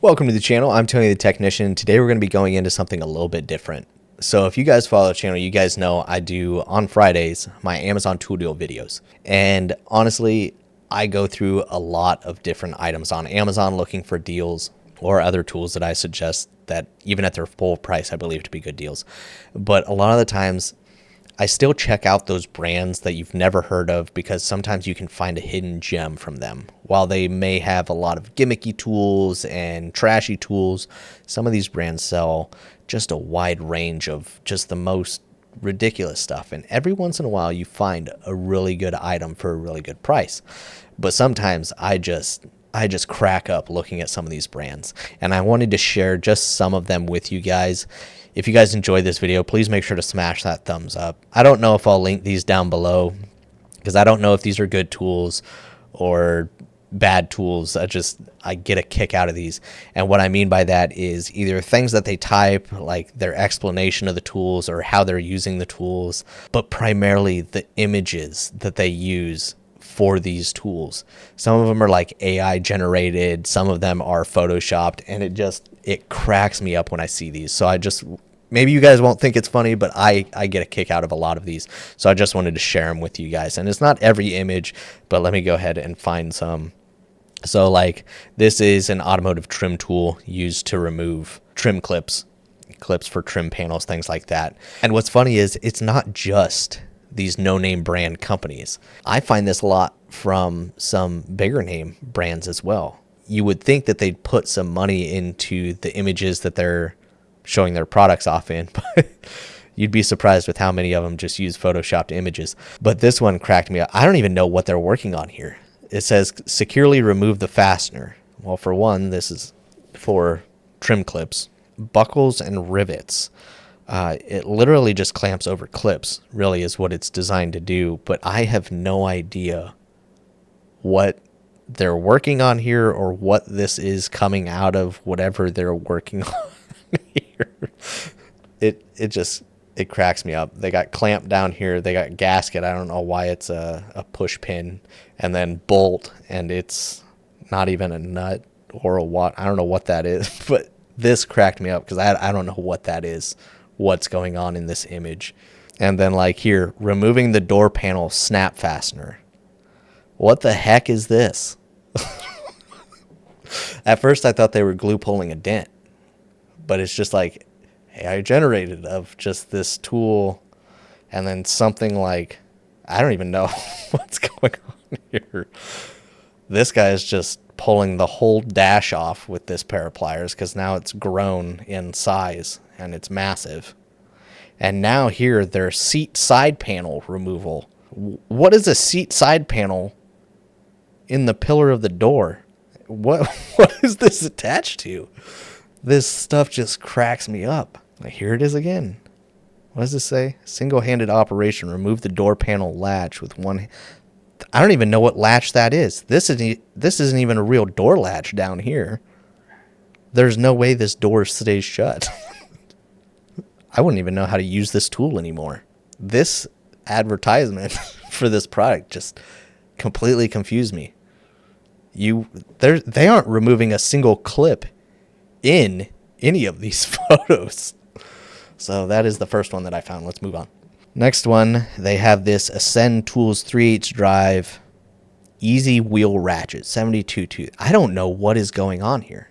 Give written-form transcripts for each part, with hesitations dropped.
Welcome to the channel. I'm Tony the Technician. Today we're going to be going into something a little bit different. So if you guys follow the channel, you guys know I do on Fridays my Amazon tool deal videos. And honestly, I go through a lot of different items on Amazon looking for deals or other tools that I suggest that even at their full price I believe to be good deals. But a lot of the times I still check out those brands that you've never heard of because sometimes you can find a hidden gem from them. While they may have a lot of gimmicky tools and trashy tools, some of these brands sell just a wide range of just the most ridiculous stuff. And every once in a while you find a really good item for a really good price. But sometimes I just crack up looking at some of these brands. And I wanted to share just some of them with you guys. If you guys enjoyed this video, please make sure to smash that thumbs up. I don't know if I'll link these down below because I don't know if these are good tools or bad tools. I get a kick out of these. And what I mean by that is either things that they type, like their explanation of the tools or how they're using the tools, but primarily the images that they use for these tools. Some of them are like AI generated, some of them are photoshopped, and it cracks me up when I see these. So maybe you guys won't think it's funny, but I get a kick out of a lot of these. So I just wanted to share them with you guys. And it's not every image, but let me go ahead and find some. So like this is an automotive trim tool used to remove trim clips for trim panels, things like that. And what's funny is it's not just these no-name brand companies. I find this a lot from some bigger name brands as well. You would think that they'd put some money into the images that they're showing their products off in, but you'd be surprised with how many of them just use photoshopped images. But this one cracked me up. I don't even know what they're working on here. It says securely remove the fastener. Well, for one, this is for trim clips, buckles and rivets. It literally just clamps over clips, really is what it's designed to do. But I have no idea what they're working on here or what this is coming out of whatever they're working on here. It cracks me up. They got clamp down here. They got gasket. I don't know why it's a push pin, and then bolt, and it's not even a nut or a what. I don't know what that is, but this cracked me up because I don't know what that is. What's going on in this image. And then like here, removing the door panel snap fastener. What the heck is this? At first I thought they were glue pulling a dent, but it's just like AI generated of just this tool, and then something like, I don't even know what's going on here. This guy is just pulling the whole dash off with this pair of pliers because now it's grown in size and it's massive. And now here, their seat side panel removal. What is a seat side panel in the pillar of the door? What is this attached to? This stuff just cracks me up. Here it is again. What does this say? Single-handed operation. Remove the door panel latch with one. I don't even know what latch that is. This isn't even a real door latch down here. There's no way this door stays shut. I wouldn't even know how to use this tool anymore. This advertisement for this product just completely confused me. They aren't removing a single clip in any of these photos. So that is the first one that I found. Let's move on. Next one, they have this Ascend Tools 3/8 drive easy wheel ratchet 72 tooth. I don't know what is going on here.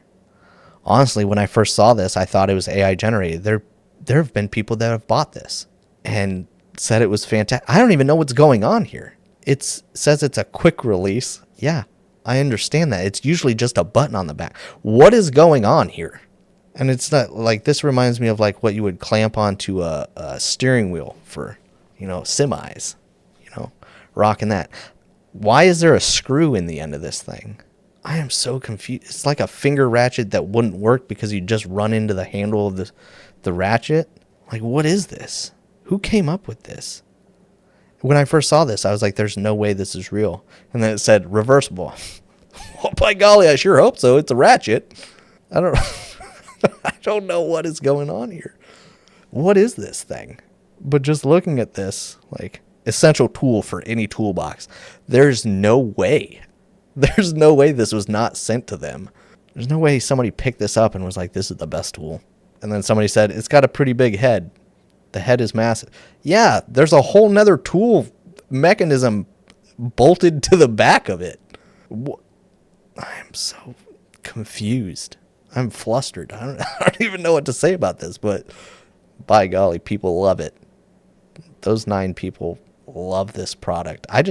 Honestly, when I first saw this, I thought it was AI generated. There have been people that have bought this and said it was fantastic. I don't even know what's going on here. It says it's a quick release. Yeah, I understand that. It's usually just a button on the back. What is going on here? And it's not like, this reminds me of like what you would clamp onto a steering wheel for, semis, rocking that. Why is there a screw in the end of this thing? I am so confused. It's like a finger ratchet that wouldn't work because you just run into the handle of the ratchet. Like, what is this? Who came up with this? When I first saw this, I was like, there's no way this is real. And then it said reversible. Well, by golly, I sure hope so. It's a ratchet. I don't know what is going on here. What is this thing? But just looking at this, like, essential tool for any toolbox, there's no way this was not sent to them. There's no way somebody picked this up and was like, this is the best tool. And then somebody said, it's got a pretty big head. The head is massive. Yeah, there's a whole nother tool mechanism bolted to the back of it. I'm so confused. I'm flustered. I don't even know what to say about this, but by golly, people love it. Those 9 people love this product. I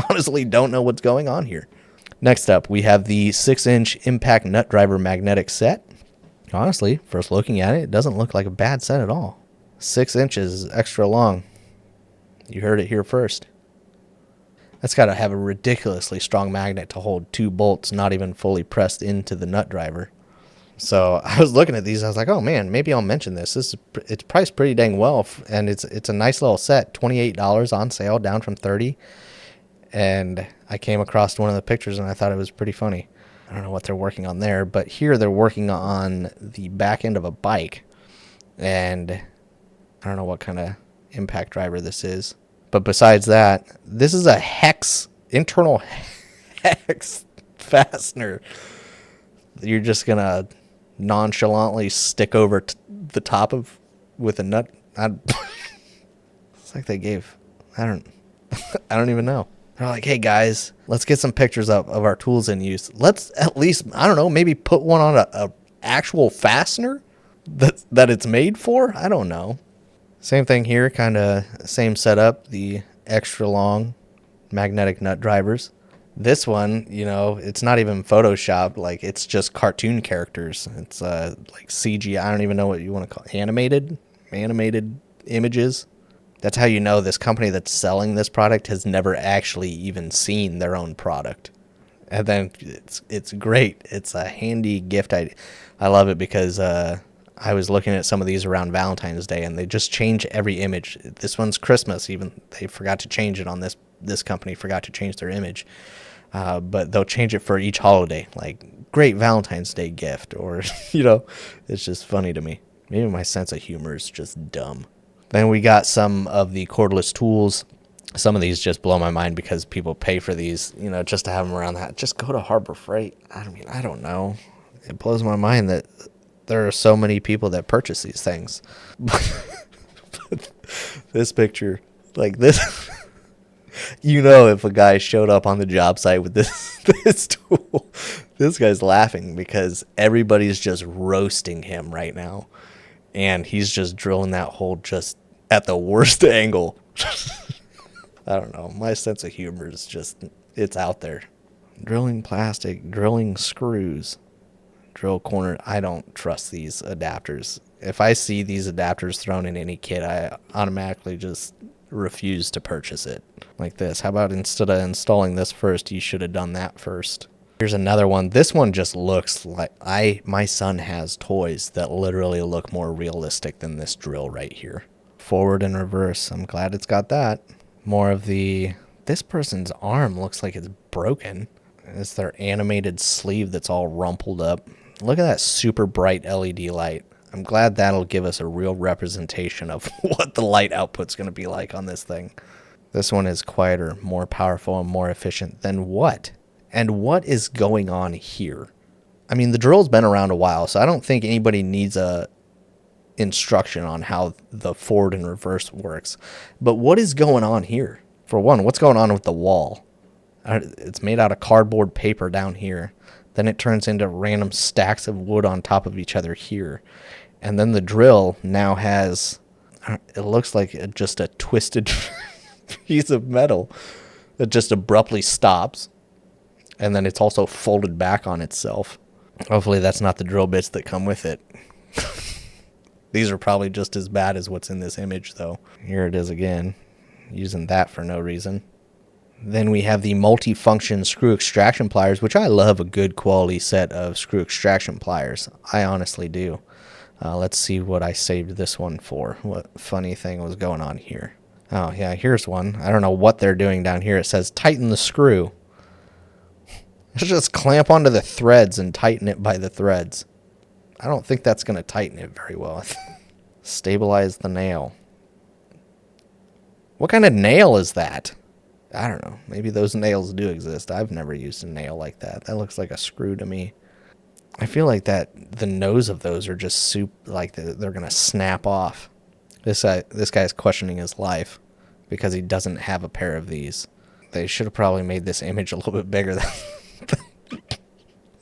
honestly don't know what's going on here. Next up, we have the 6-inch impact nut driver magnetic set. Honestly, first looking at it, it doesn't look like a bad set at all. 6 inches is extra long. You heard it here first. That's got to have a ridiculously strong magnet to hold 2 bolts not even fully pressed into the nut driver. So I was looking at these. I was like, oh man, maybe I'll mention this. It's priced pretty dang well, and it's a nice little set. $28 on sale, down from $30. And I came across one of the pictures, and I thought it was pretty funny. I don't know what they're working on there, but here they're working on the back end of a bike. And I don't know what kind of impact driver this is. But besides that, this is a internal hex fastener. You're just going to nonchalantly stick over the top of with a nut. It's like they gave, I don't even know. They're like, hey guys, let's get some pictures of our tools in use. Let's at least, I don't know, maybe put one on a actual fastener that it's made for. I don't know. Same thing here, kind of same setup, the extra long magnetic nut drivers. This one, it's not even Photoshop, like it's just cartoon characters. It's like CG, I don't even know what you want to call it. Animated images. That's how you know this company that's selling this product has never actually even seen their own product. And then it's great. It's a handy gift idea. I love it because I was looking at some of these around Valentine's Day, and they just change every image. This one's Christmas. Even they forgot to change it on this. This company forgot to change their image, but they'll change it for each holiday. Like, great Valentine's Day gift, or it's just funny to me. Maybe my sense of humor is just dumb. Then we got some of the cordless tools. Some of these just blow my mind because people pay for these, just to have them around that. Just go to Harbor Freight. I don't know. It blows my mind that there are so many people that purchase these things. This picture, like this, if a guy showed up on the job site with this tool, this guy's laughing because everybody's just roasting him right now. And he's just drilling that hole just at the worst angle. I don't know. My sense of humor is just, it's out there. Drilling plastic, drilling screws, drill corner. I don't trust these adapters. If I see these adapters thrown in any kit, I automatically just refuse to purchase it. Like this. How about instead of installing this first, you should have done that first. Here's another one. This one just looks like my son has toys that literally look more realistic than this drill right here. Forward and reverse. I'm glad it's got that. More of this person's arm looks like it's broken. It's their animated sleeve that's all rumpled up. Look at that super bright LED light. I'm glad that'll give us a real representation of what the light output's going to be like on this thing. This one is quieter, more powerful, and more efficient than what? And what is going on here? I mean, the drill's been around a while, so I don't think anybody needs a instruction on how the forward and reverse works. But what is going on here? For one, what's going on with the wall? It's made out of cardboard paper down here. Then it turns into random stacks of wood on top of each other here. And then the drill now has, it looks like just a twisted piece of metal that just abruptly stops. And then it's also folded back on itself. Hopefully that's not the drill bits that come with it. These are probably just as bad as what's in this image, though. Here it is again, using that for no reason. Then we have the multi-function screw extraction pliers, which I love a good quality set of screw extraction pliers. I honestly do. Let's see what I saved this one for. What funny thing was going on here. Oh, yeah, here's one. I don't know what they're doing down here. It says tighten the screw. Let's just clamp onto the threads and tighten it by the threads. I don't think that's going to tighten it very well. Stabilize the nail. What kind of nail is that? I don't know. Maybe those nails do exist. I've never used a nail like that. That looks like a screw to me. I feel like that the nose of those are just soup, like they're gonna snap off. This guy's questioning his life because he doesn't have a pair of these. They should have probably made this image a little bit bigger.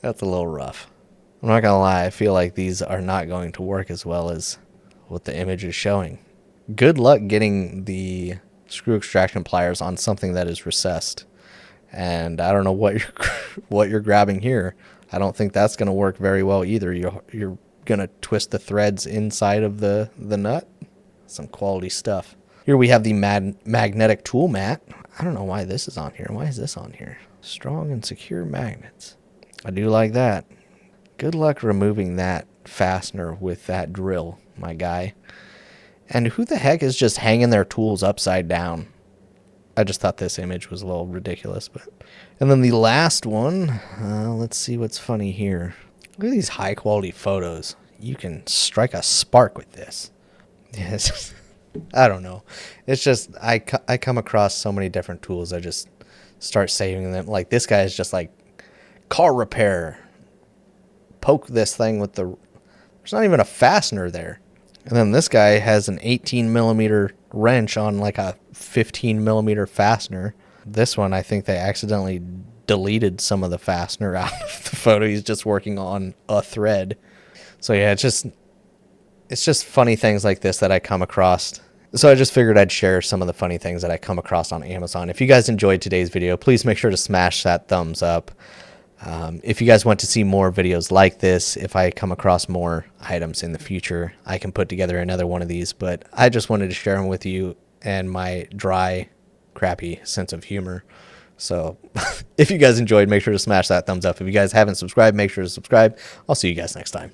That's a little rough. I'm not gonna lie, I feel like these are not going to work as well as what the image is showing. Good luck getting the screw extraction pliers on something that is recessed. And I don't know what you're grabbing here. I don't think that's gonna work very well either. You're gonna twist the threads inside of the nut. Some quality stuff. Here we have the magnetic tool mat. I don't know why this is on here. Why is this on here? Strong and secure magnets. I do like that. Good luck removing that fastener with that drill, my guy. And who the heck is just hanging their tools upside down? I just thought this image was a little ridiculous. And then the last one, let's see what's funny here. Look at these high quality photos. You can strike a spark with this. Yes. I don't know. It's just, I come across so many different tools. I just start saving them. Like this guy is just like car repair. Poke this thing with there's not even a fastener there. And then this guy has an 18 millimeter wrench on like a 15 millimeter fastener. This one, I think they accidentally deleted some of the fastener out of the photo. He's just working on a thread. So yeah, it's just funny things like this that I come across. So I just figured I'd share some of the funny things that I come across on Amazon. If you guys enjoyed today's video, please make sure to smash that thumbs up. If you guys want to see more videos like this, if I come across more items in the future, I can put together another one of these. But I just wanted to share them with you and my dry, crappy sense of humor. So if you guys enjoyed, make sure to smash that thumbs up. If you guys haven't subscribed, make sure to subscribe. I'll see you guys next time.